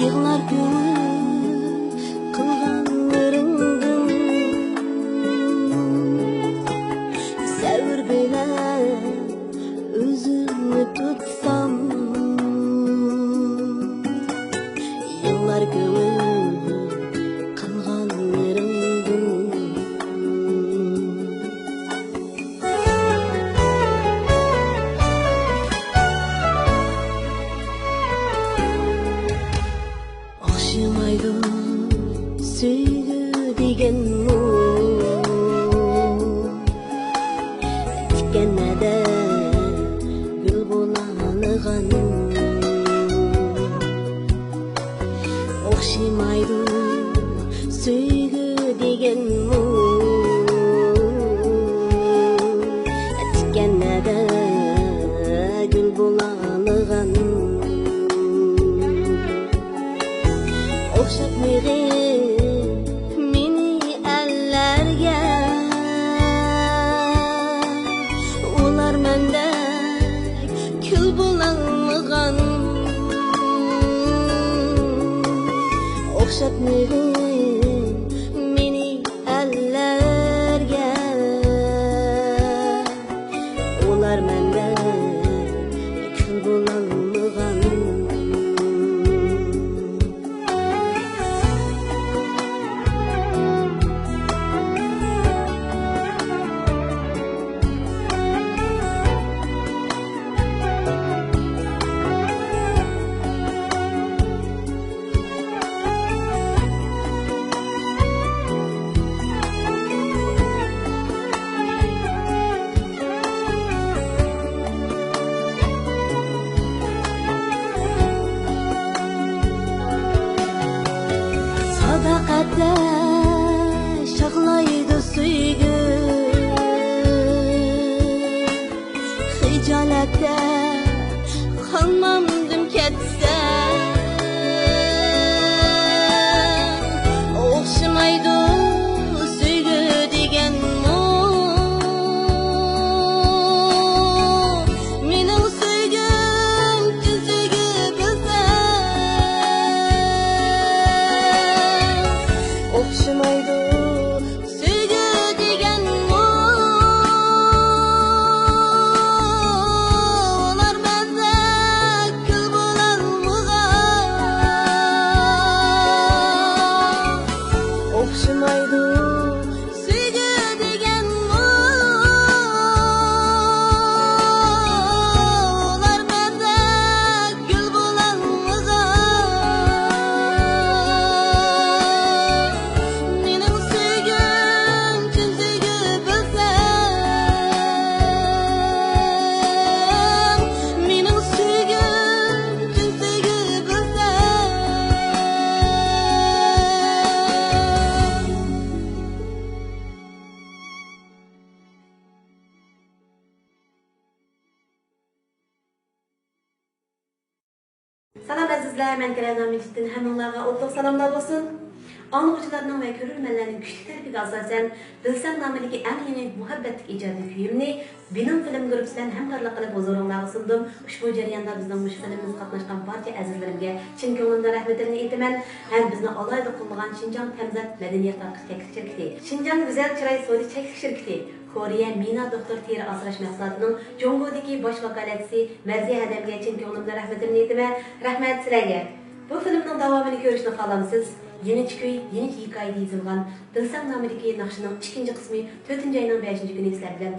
Yığlar ko'ngil qilganlaringdan Savr bilan o'zimni tutsam Yığlar ko'ngil qilganlaringdan Oqshimaydi sevgi degan tikanada gul bo'ladigan Oqshimaydi sevgi degan tikanada gul bo'ladigan O'xshatmaydi meni allarga ular mendek kul bo'lolmagan O'xshatmaydi meni allarga ular mendek kul bo'lolmagan Sadaqatda şaqlaydı suygu Hicalatda qalmamdim ketsa O'xshamaydi suygu degan mening suygim tuzigi bilsa O'xshamaydi sevgi degan ular menda kul bo'lolmagan O'xshamaydi sevgi degan ular menda kul bo'lolmagan Mening suygim tuzigi bilsam Mening suygim tuzigi Salam azizlar, men Kirazam Mecit'ten hammalarga o'tliq salomlar bo'lsin. Anlıqçılarının ve görülmenlerin güçlü tarifiga asasen Bilsem namidagi eng yangi muhabbatlik ijodiy kuyimni Benim film gruppasidan hamkorlik qilib huzuringizga sundim. Ushbu jarayonda bizning mush filmimizga qatnashgan barcha azizlarimga chin ko'nglimdan rahmatlarimni aytaman. Ham bizni alayda qo'llagan Xinjiang Tamzat madaniyat tarqatish teknik shirkati, Xinjiang Güzel Chiroy Sodi teknik shirkati, Koreya Mina Doktor teri asrash mahsulotining Jongodagi bosh vakolatchisi Marziya Adamga chin ko'nglimdan rahmatlarimni aytaman. Rahmat sizlarga. Bu filmning davomini ko'rishni xohlamsiz? Yenichi kuy, yenichi hikoyada yozilgan Bilsam nomidagi naqshining 2-qismi 4 oyning 5 kuni sizlar bilan